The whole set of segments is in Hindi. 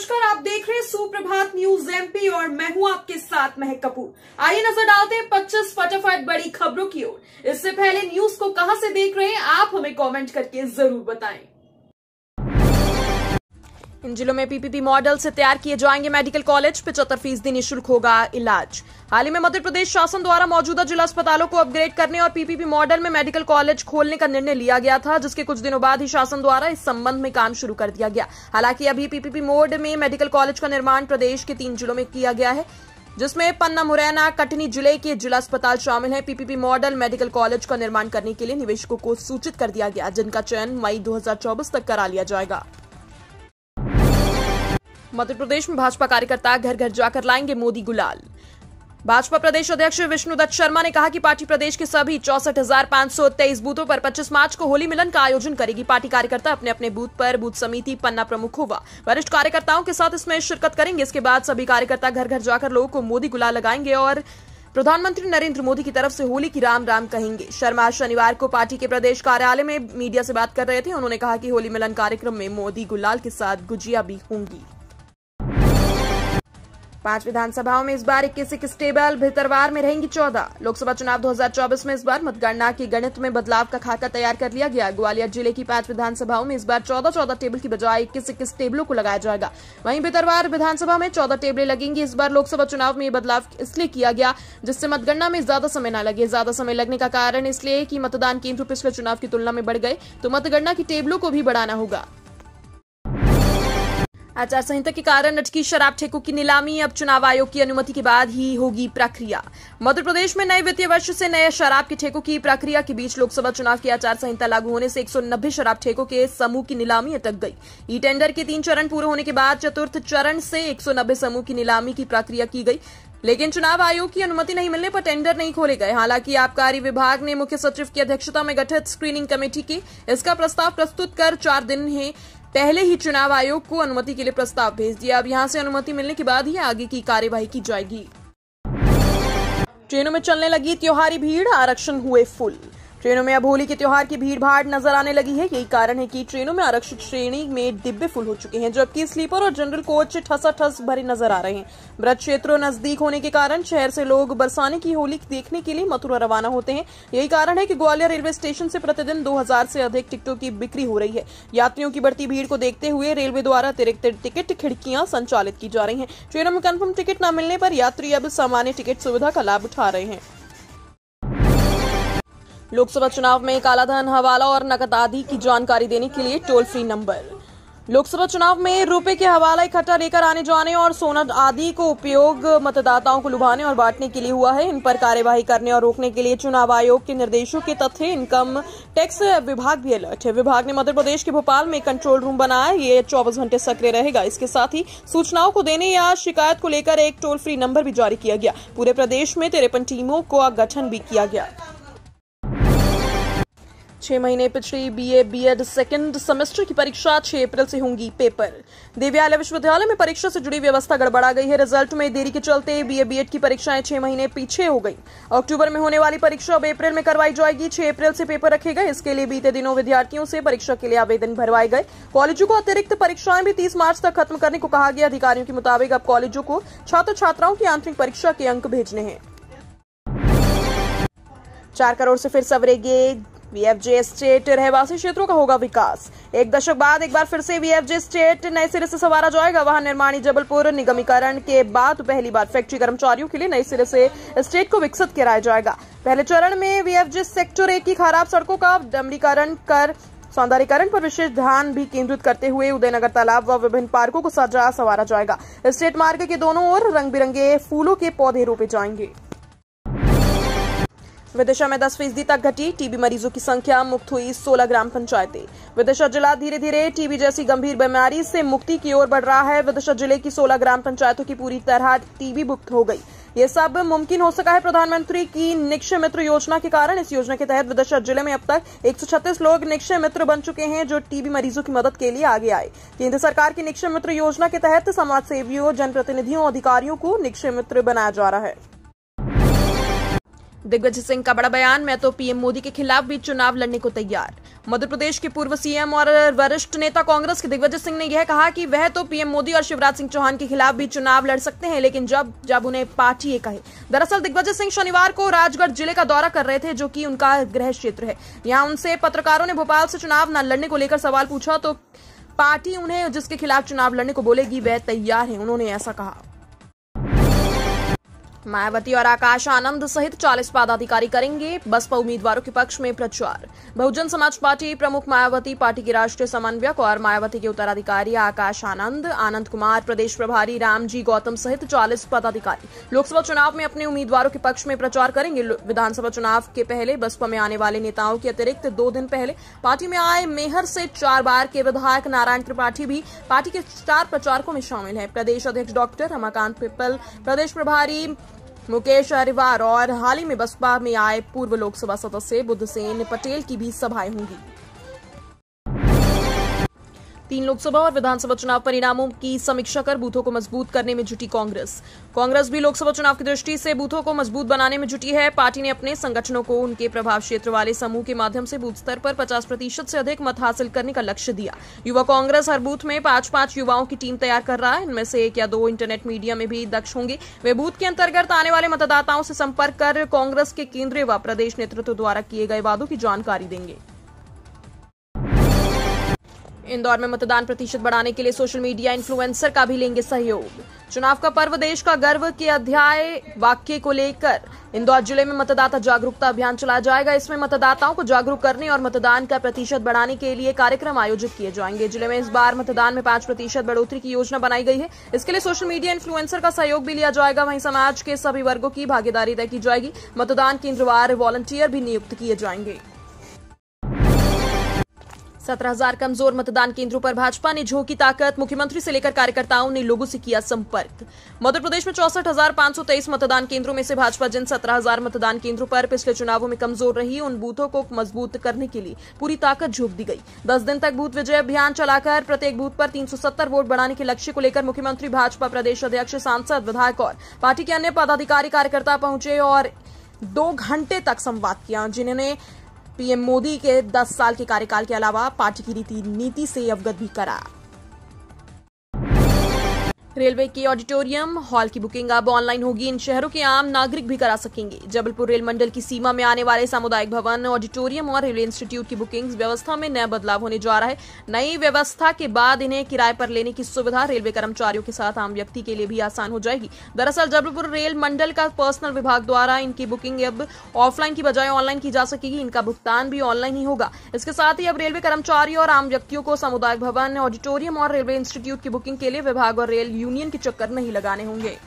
नमस्कार, आप देख रहे हैं सुप्रभात न्यूज एमपी और मैं हूं आपके साथ महक कपूर। आइए नजर डालते हैं 25 फटाफट बड़ी खबरों की ओर। इससे पहले न्यूज को कहां से देख रहे हैं आप हमें कमेंट करके जरूर बताएं। इन जिलों में पीपीपी मॉडल से तैयार किए जाएंगे मेडिकल कॉलेज, 75% निःशुल्क होगा इलाज। हाल ही में मध्य प्रदेश शासन द्वारा मौजूदा जिला अस्पतालों को अपग्रेड करने और पीपीपी मॉडल में मेडिकल कॉलेज खोलने का निर्णय लिया गया था, जिसके कुछ दिनों बाद ही शासन द्वारा इस संबंध में काम शुरू कर दिया गया। हालांकि अभी पीपीपी मोड में मेडिकल कॉलेज का निर्माण प्रदेश के 3 जिलों में किया गया है, जिसमें पन्ना, मुरैना, कटनी जिले के जिला अस्पताल शामिल हैं। पीपीपी मॉडल मेडिकल कॉलेज का निर्माण करने के लिए निवेशकों को सूचित कर दिया गया, जिनका चयन मई 2024 तक करा लिया जाएगा। मध्य प्रदेश में भाजपा कार्यकर्ता घर घर जाकर लाएंगे मोदी गुलाल। भाजपा प्रदेश अध्यक्ष विष्णुदत्त शर्मा ने कहा कि पार्टी प्रदेश के सभी 64,523 बूथों पर 25 मार्च को होली मिलन का आयोजन करेगी। पार्टी कार्यकर्ता अपने अपने बूथ पर बूथ समिति, पन्ना प्रमुख व वरिष्ठ कार्यकर्ताओं के साथ इसमें शिरकत करेंगे। इसके बाद सभी कार्यकर्ता घर घर जाकर लोगों को मोदी गुलाल लगाएंगे और प्रधानमंत्री नरेंद्र मोदी की तरफ से होली की राम राम कहेंगे। शर्मा शनिवार को पार्टी के प्रदेश कार्यालय में मीडिया से बात कर रहे थे। उन्होंने कहा कि होली मिलन कार्यक्रम में मोदी गुलाल के साथ गुजिया भी होंगी। 5 विधानसभाओं में इस बार 21 टेबल, भितरवार में रहेंगी 14। लोकसभा चुनाव 2024 में इस बार मतगणना की गणित में बदलाव का खाका तैयार कर लिया गया। ग्वालियर जिले की 5 विधानसभाओं में इस बार 14 टेबल की बजाय 21 टेबलों को लगाया जाएगा। वहीं भितरवार विधानसभा में 14 टेबलें लगेंगी। इस बार लोकसभा चुनाव में ये बदलाव इसलिए किया गया जिससे मतगणना में ज्यादा समय न लगे। ज्यादा समय लगने का कारण इसलिए कि मतदान केंद्र पिछले चुनाव की तुलना में बढ़ गए, तो मतगणना की टेबलों को भी बढ़ाना होगा। आचार संहिता के कारण अटकी शराब ठेकों की नीलामी अब चुनाव आयोग की अनुमति के बाद ही होगी प्रक्रिया। मध्य प्रदेश में नए वित्तीय वर्ष से नए शराब के ठेकों की प्रक्रिया के बीच लोकसभा चुनाव की आचार संहिता लागू होने से 190 शराब ठेकों के समूह की नीलामी अटक गई। ई टेंडर के 3 चरण पूरे होने के बाद चतुर्थ चरण से 190 समूह की नीलामी की प्रक्रिया की गई, लेकिन चुनाव आयोग की अनुमति नहीं मिलने पर टेंडर नहीं खोले गए। हालांकि आबकारी विभाग ने मुख्य सचिव की अध्यक्षता में गठित स्क्रीनिंग कमेटी की इसका प्रस्ताव प्रस्तुत कर 4 दिन पहले ही चुनाव आयोग को अनुमति के लिए प्रस्ताव भेज दिया। अब यहां से अनुमति मिलने के बाद ही आगे की कार्यवाही की जाएगी। ट्रेनों में चलने लगी त्योहारी भीड़, आरक्षण हुए फुल। ट्रेनों में अब होली के त्योहार की भीड़ भाड़ नजर आने लगी है। यही कारण है कि ट्रेनों में आरक्षित श्रेणी में डिब्बे फुल हो चुके हैं, जबकि स्लीपर और जनरल कोच ठसाठस भरे नजर आ रहे हैं। व्रत क्षेत्रों नजदीक होने के कारण शहर से लोग बरसाने की होली देखने के लिए मथुरा रवाना होते हैं। यही कारण है कि ग्वालियर रेलवे स्टेशन से प्रतिदिन 2000 से अधिक टिकटों की बिक्री हो रही है। यात्रियों की बढ़ती भीड़ को देखते हुए रेलवे द्वारा अतिरिक्त टिकट खिड़कियां संचालित की जा रही हैं। ट्रेनों में कंफर्म टिकट न मिलने पर यात्री अब सामान्य टिकट सुविधा का लाभ उठा रहे हैं। लोकसभा चुनाव में कालाधन, हवाला और नकद आदि की जानकारी देने के लिए टोल फ्री नंबर। लोकसभा चुनाव में रुपए के हवाला इकट्ठा लेकर आने जाने और सोना आदि को उपयोग मतदाताओं को लुभाने और बांटने के लिए हुआ है। इन पर कार्यवाही करने और रोकने के लिए चुनाव आयोग के निर्देशों के तथ्य इनकम टैक्स विभाग भी अलर्ट है। विभाग ने मध्य प्रदेश के भोपाल में कंट्रोल रूम बनाया, ये 24 घंटे सक्रिय रहेगा। इसके साथ ही सूचनाओं को देने या शिकायत को लेकर एक टोल फ्री नंबर भी जारी किया गया। पूरे प्रदेश में 53 टीमों का गठन भी किया गया। 6 महीने पिछड़ी बीए बीएड सेकेंड सेमेस्टर की परीक्षा 6 अप्रैल से होंगी पेपर। देवयालय विश्वविद्यालय में परीक्षा से जुड़ी व्यवस्था गड़बड़ा गई है। रिजल्ट में देरी के चलते बीए बीएड की परीक्षाएं 6 महीने पीछे हो गई। अक्टूबर में होने वाली परीक्षा अब अप्रैल में करवाई जाएगी। 6 अप्रैल से पेपर रखे गए। इसके लिए बीते दिनों विद्यार्थियों से परीक्षा के लिए आवेदन भरवाए गए। कॉलेजों को अतिरिक्त परीक्षाएं भी 30 मार्च तक खत्म करने को कहा गया। अधिकारियों के मुताबिक अब कॉलेजों को छात्र छात्राओं की आंतरिक परीक्षा के अंक भेजने हैं। 4 करोड़ से फिर सवरेंगे वीएफजे स्टेट, रहवासी क्षेत्रों का होगा विकास। 1 दशक बाद एक बार फिर से वीएफजे स्टेट नए सिरे से संवारा जाएगा। वाहन निर्माणी जबलपुर निगमीकरण के बाद पहली बार फैक्ट्री कर्मचारियों के लिए नए सिरे से स्टेट को विकसित कराया जाएगा। पहले चरण में वीएफजे सेक्टर 1 की खराब सड़कों का डमरीकरण कर सौंदर्यीकरण पर विशेष ध्यान भी केंद्रित करते हुए उदयनगर तालाब व विभिन्न पार्कों को सजा संवारा जाएगा। स्टेट मार्ग के दोनों ओर रंग बिरंगे फूलों के पौधे रोपे जाएंगे। विदिशा में 10% तक घटी टीबी मरीजों की संख्या, मुक्त हुई 16 ग्राम पंचायतें। विदिशा जिला धीरे धीरे टीबी जैसी गंभीर बीमारी से मुक्ति की ओर बढ़ रहा है। विदिशा जिले की 16 ग्राम पंचायतों की पूरी तरह टीबी मुक्त हो गई। ये सब मुमकिन हो सका है प्रधानमंत्री की निक्षय मित्र योजना के कारण। इस योजना के तहत विदिशा जिले में अब तक 136 लोग निक्षय मित्र बन चुके हैं, जो टीबी मरीजों की मदद के लिए आगे आए। केंद्र सरकार की निक्षय मित्र योजना के तहत समाज सेवियों, जनप्रतिनिधियों, अधिकारियों को निक्षय मित्र बनाया जा रहा है। दिग्विजय सिंह का बड़ा बयान, मैं तो पीएम मोदी के खिलाफ भी चुनाव लड़ने को तैयार। मध्य प्रदेश के पूर्व सीएम और वरिष्ठ नेता कांग्रेस के दिग्विजय सिंह ने यह कहा कि वह तो पीएम मोदी और शिवराज सिंह चौहान के खिलाफ भी चुनाव लड़ सकते हैं, लेकिन जब उन्हें पार्टी ये कहे। दरअसल दिग्विजय सिंह शनिवार को राजगढ़ जिले का दौरा कर रहे थे, जो कि उनका गृह क्षेत्र है। यहां उनसे पत्रकारों ने भोपाल से चुनाव न लड़ने को लेकर सवाल पूछा तो पार्टी उन्हें जिसके खिलाफ चुनाव लड़ने को बोलेगी वह तैयार है, उन्होंने ऐसा कहा। मायावती और आकाश आनंद सहित 40 पदाधिकारी करेंगे बसपा उम्मीदवारों के पक्ष में प्रचार। बहुजन समाज पार्टी प्रमुख मायावती, पार्टी के राष्ट्रीय समन्वयक और मायावती के उत्तराधिकारी आकाश आनंद, आनंद कुमार, प्रदेश प्रभारी रामजी गौतम सहित 40 पदाधिकारी लोकसभा चुनाव में अपने उम्मीदवारों के पक्ष में प्रचार करेंगे। विधानसभा चुनाव के पहले बसपा में आने वाले नेताओं के अतिरिक्त 2 दिन पहले पार्टी में आए मेहर से 4 बार के विधायक नारायण त्रिपाठी भी पार्टी के स्टार प्रचारकों में शामिल है। प्रदेश अध्यक्ष डॉक्टर रमाकांत पिप्पल, प्रदेश प्रभारी मुकेश अरिवार और हाल ही में बसपा में आए पूर्व लोकसभा सदस्य बुद्धसेन पटेल की भी सभाएं होंगी। 3 लोकसभा और विधानसभा चुनाव परिणामों की समीक्षा कर बूथों को मजबूत करने में जुटी कांग्रेस भी लोकसभा चुनाव की दृष्टि से बूथों को मजबूत बनाने में जुटी है। पार्टी ने अपने संगठनों को उनके प्रभाव क्षेत्र वाले समूह के माध्यम से बूथ स्तर पर 50% से अधिक मत हासिल करने का लक्ष्य दिया। युवा कांग्रेस हर बूथ में 5-5 युवाओं की टीम तैयार कर रहा है। इनमें से 1 या 2 इंटरनेट मीडिया में भी दक्ष होंगे। वे बूथ के अंतर्गत आने वाले मतदाताओं से संपर्क कर कांग्रेस के केंद्रीय व प्रदेश नेतृत्व द्वारा किए गए वादों की जानकारी देंगे। इंदौर में मतदान प्रतिशत बढ़ाने के लिए सोशल मीडिया इन्फ्लुएंसर का भी लेंगे सहयोग। चुनाव का पर्व देश का गर्व के अध्याय वाक्य को लेकर इंदौर जिले में मतदाता जागरूकता अभियान चलाया जाएगा। इसमें मतदाताओं को जागरूक करने और मतदान का प्रतिशत बढ़ाने के लिए कार्यक्रम आयोजित किए जाएंगे। जिले में इस बार मतदान में 5% बढ़ोतरी की योजना बनाई गई है। इसके लिए सोशल मीडिया इन्फ्लुएंसर का सहयोग भी लिया जाएगा। वहीं समाज के सभी वर्गों की भागीदारी तय की जाएगी। मतदान केंद्रवार वॉलंटियर भी नियुक्त किए जाएंगे। 17,000 कमजोर मतदान केंद्रों पर भाजपा ने झोंकी ताकत, मुख्यमंत्री से लेकर कार्यकर्ताओं ने लोगों से किया संपर्क। मध्य प्रदेश में 64,523 मतदान केंद्रों में से भाजपा जिन 17,000 मतदान केंद्रों पर पिछले चुनावों में कमजोर रही, उन बूथों को मजबूत करने के लिए पूरी ताकत झोंक दी गई। 10 दिन तक बूथ विजय अभियान चलाकर प्रत्येक बूथ पर 370 वोट बढ़ाने के लक्ष्य को लेकर मुख्यमंत्री, भाजपा प्रदेश अध्यक्ष, सांसद, विधायक और पार्टी के अन्य पदाधिकारी कार्यकर्ता पहुंचे और 2 घंटे तक संवाद किया, जिन्होंने पीएम मोदी के 10 साल के कार्यकाल के अलावा पार्टी की नीति से अवगत भी करा। रेलवे के ऑडिटोरियम हॉल की बुकिंग अब ऑनलाइन होगी। इन शहरों के आम नागरिक भी करा सकेंगे। जबलपुर रेल मंडल की सीमा में आने वाले सामुदायिक भवन, ऑडिटोरियम और रेलवे इंस्टीट्यूट की बुकिंग व्यवस्था में नया बदलाव होने जा रहा है। नई व्यवस्था के बाद इन्हें किराए पर लेने की सुविधा रेलवे कर्मचारियों के साथ आम व्यक्ति के लिए भी आसान हो जाएगी। दरअसल जबलपुर रेल मंडल का पर्सनल विभाग द्वारा इनकी बुकिंग अब ऑफलाइन की बजाय ऑनलाइन की जा सकेगी। इनका भुगतान भी ऑनलाइन ही होगा। इसके साथ ही अब रेलवे कर्मचारियों और आम व्यक्तियों को सामुदायिक भवन, ऑडिटोरियम और रेलवे इंस्टीट्यूट की बुकिंग के लिए विभाग और रेल यूनियन के चक्कर नहीं लगाने होंगे।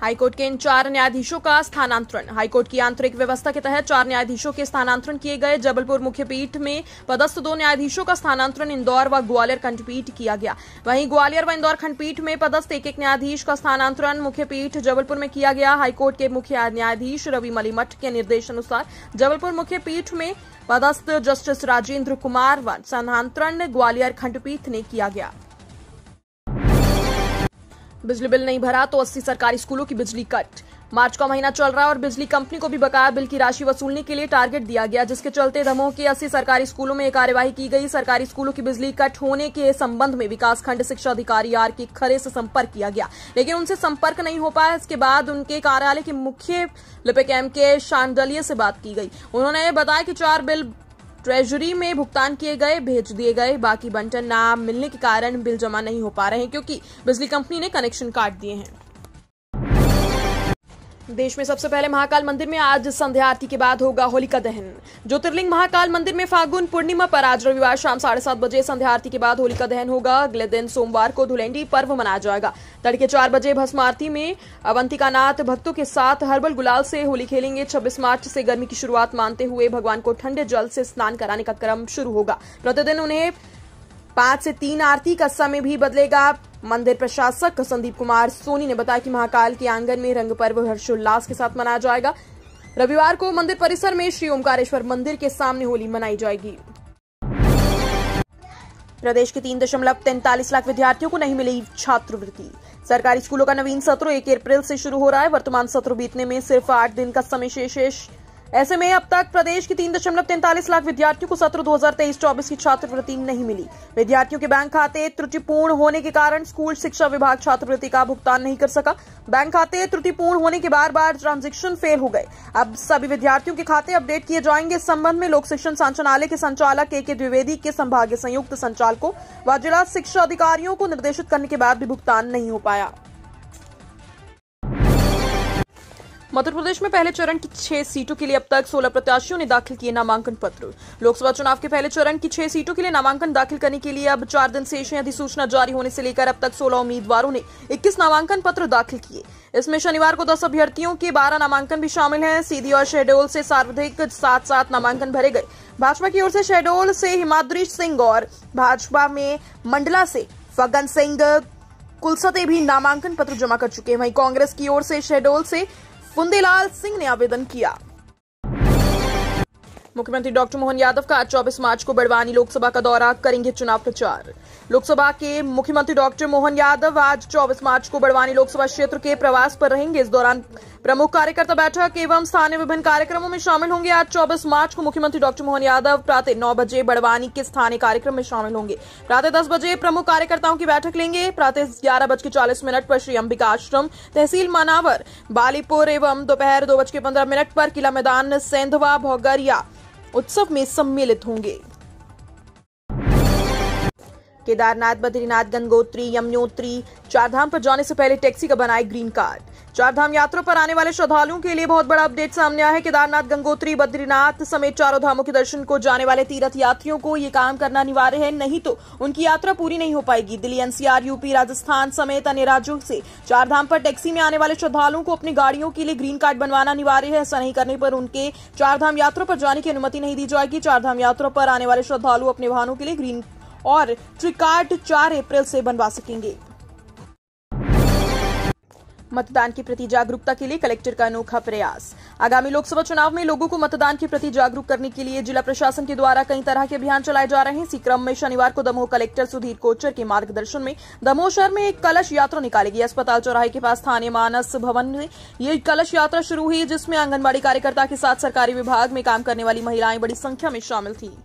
हाईकोर्ट के इन 4 न्यायाधीशों का स्थानांतरण। हाईकोर्ट की आंतरिक व्यवस्था के तहत 4 न्यायाधीशों के स्थानांतरण किए गए। जबलपुर मुख्य पीठ में पदस्थ 2 न्यायाधीशों का स्थानांतरण इंदौर व ग्वालियर खंडपीठ किया गया। वहीं ग्वालियर व इंदौर खंडपीठ में पदस्थ एक न्यायाधीश का स्थानांतरण मुख्य पीठ जबलपुर में किया गया। हाईकोर्ट के मुख्य न्यायाधीश रवि मलिमठ के निर्देशानुसार जबलपुर मुख्य पीठ में पदस्थ जस्टिस राजेंद्र कुमार व स्थानांतरण ग्वालियर खंडपीठ ने किया गया। बिजली बिल नहीं भरा तो 80 सरकारी स्कूलों की बिजली कट। मार्च का महीना चल रहा है और बिजली कंपनी को भी बकाया बिल की राशि वसूलने के लिए टारगेट दिया गया, जिसके चलते दमोह के 80 सरकारी स्कूलों में एक कार्यवाही की गई। सरकारी स्कूलों की बिजली कट होने के संबंध में विकासखंड शिक्षा अधिकारी आर के खरे से संपर्क किया गया, लेकिन उनसे संपर्क नहीं हो पाया। इसके बाद उनके कार्यालय के मुख्य लिपिक एम के शांडलिया से बात की गई। उन्होंने बताया कि 4 बिल ट्रेजरी में भुगतान किए गए, भेज दिए गए। बाकी बंटन ना मिलने के कारण बिल जमा नहीं हो पा रहे हैं, क्योंकि बिजली कंपनी ने कनेक्शन काट दिए हैं। देश में सबसे पहले महाकाल मंदिर में आज संध्या आरती के बाद होगा होलिका दहन। ज्योतिर्लिंग महाकाल मंदिर में फागुन पूर्णिमा पर आज रविवार शाम 7:30 बजे संध्या आरती के बाद होलिका दहन होगा। अगले दिन सोमवार को धुलेंडी पर्व मनाया जाएगा। तड़के 4 बजे भस्म आरती में अवंतिकानाथ भक्तों के साथ हर्बल गुलाल से होली खेलेंगे। 26 मार्च से गर्मी की शुरुआत मानते हुए भगवान को ठंडे जल से स्नान कराने का क्रम शुरू होगा। प्रतिदिन उन्हें 5 से 3 आरती का समय भी बदलेगा। मंदिर प्रशासक संदीप कुमार सोनी ने बताया कि महाकाल के आंगन में रंग पर्व हर्षोल्लास के साथ मनाया जाएगा। रविवार को मंदिर परिसर में श्री ओमकारेश्वर मंदिर के सामने होली मनाई जाएगी। प्रदेश के 3.43 लाख विद्यार्थियों को नहीं मिली छात्रवृत्ति। सरकारी स्कूलों का नवीन सत्र 1 अप्रैल से शुरू हो रहा है। वर्तमान सत्र बीतने में सिर्फ 8 दिन का समय शेष। ऐसे में अब तक प्रदेश के 3.43 लाख विद्यार्थियों को सत्र 2023-24 की छात्रवृत्ति नहीं मिली। विद्यार्थियों के बैंक खाते त्रुटिपूर्ण होने के कारण स्कूल शिक्षा विभाग छात्रवृत्ति का भुगतान नहीं कर सका। बैंक खाते त्रुटिपूर्ण होने के बार ट्रांजैक्शन फेल हो गए। अब सभी विद्यार्थियों के खाते अपडेट किए जाएंगे। इस संबंध में लोक शिक्षण संचालनालय के संचालक के द्विवेदी के संभागीय संयुक्त संचालकों व जिला शिक्षा अधिकारियों को निर्देशित करने के बाद भी भुगतान नहीं हो पाया। मध्य प्रदेश में पहले चरण की 6 सीटों के लिए अब तक 16 प्रत्याशियों ने दाखिल किए नामांकन पत्र। लोकसभा चुनाव के पहले चरण की 6 सीटों के लिए नामांकन दाखिल करने के लिए अब 4 दिन शेष हैं। अधिसूचना जारी होने से लेकर अब तक 16 उम्मीदवारों ने 21 नामांकन पत्र दाखिल किए। इसमें शनिवार को 10 अभ्यर्थियों के 12 नामांकन भी शामिल हैं। सीधी और शहडोल से सर्वाधिक 7 नामांकन भरे गए। भाजपा की ओर से शहडोल से हिमाद्री सिंह और भाजपा में मंडला से फग्गन सिंह कुलसते भी नामांकन पत्र जमा कर चुके हैं। वहीं कांग्रेस की ओर से शहडोल से फुंदेलाल सिंह ने आवेदन किया। मुख्यमंत्री डॉक्टर मोहन यादव का आज 24 मार्च को बड़वानी लोकसभा का दौरा करेंगे चुनाव प्रचार। लोकसभा के मुख्यमंत्री डॉक्टर मोहन यादव आज 24 मार्च को बड़वानी लोकसभा क्षेत्र के प्रवास पर रहेंगे। इस दौरान प्रमुख कार्यकर्ता बैठक एवं स्थानीय विभिन्न कार्यक्रमों में शामिल होंगे। आज 24 मार्च को मुख्यमंत्री डॉक्टर मोहन यादव प्रातः 9 बजे बड़वानी के स्थानीय कार्यक्रम में शामिल होंगे। प्रातः 10 बजे प्रमुख कार्यकर्ताओं की बैठक लेंगे। प्रातः 11:40 पर श्री अंबिका आश्रम तहसील मानावर बालीपुर एवं दोपहर 2:15 पर किला मैदान सेंधवा भौगरिया उत्सव में सम्मिलित होंगे। केदारनाथ, बद्रीनाथ, गंगोत्री, यमुनोत्री, चारधाम पर जाने से पहले टैक्सी का बनाए ग्रीन कार्ड। चारधाम यात्रा पर आने वाले श्रद्धालुओं के लिए बहुत बड़ा अपडेट सामने आया है। केदारनाथ, गंगोत्री, बद्रीनाथ समेत चारों धामों के दर्शन को जाने वाले तीर्थ यात्रियों को ये काम करना अनिवार्य है, नहीं तो उनकी यात्रा पूरी नहीं हो पाएगी। दिल्ली, एनसीआर, यूपी, राजस्थान समेत अन्य राज्यों से चारधाम पर टैक्सी में आने वाले श्रद्धालुओं को अपनी गाड़ियों के लिए ग्रीन कार्ड बनवाना अनिवार्य है। ऐसा नहीं करने पर उनके चारधाम यात्रा पर जाने की अनुमति नहीं दी जाएगी। चारधाम यात्रा पर आने वाले श्रद्धालु अपने वाहनों के लिए ग्रीन और ट्री कार्ड 4 अप्रैल से बनवा सकेंगे। मतदान के प्रति जागरूकता के लिए कलेक्टर का अनोखा प्रयास। आगामी लोकसभा चुनाव में लोगों को मतदान के प्रति जागरूक करने के लिए जिला प्रशासन के द्वारा कई तरह के अभियान चलाए जा रहे हैं। इसी क्रम में शनिवार को दमोह कलेक्टर सुधीर कोचर के मार्गदर्शन में दमोह शहर में एक कलश यात्रा निकाली गई। अस्पताल चौराहे के पास स्थानीय मानस भवन में ये कलश यात्रा शुरू हुई, जिसमें आंगनबाड़ी कार्यकर्ता के साथ सरकारी विभाग में काम करने वाली महिलाएं बड़ी संख्या में शामिल थी।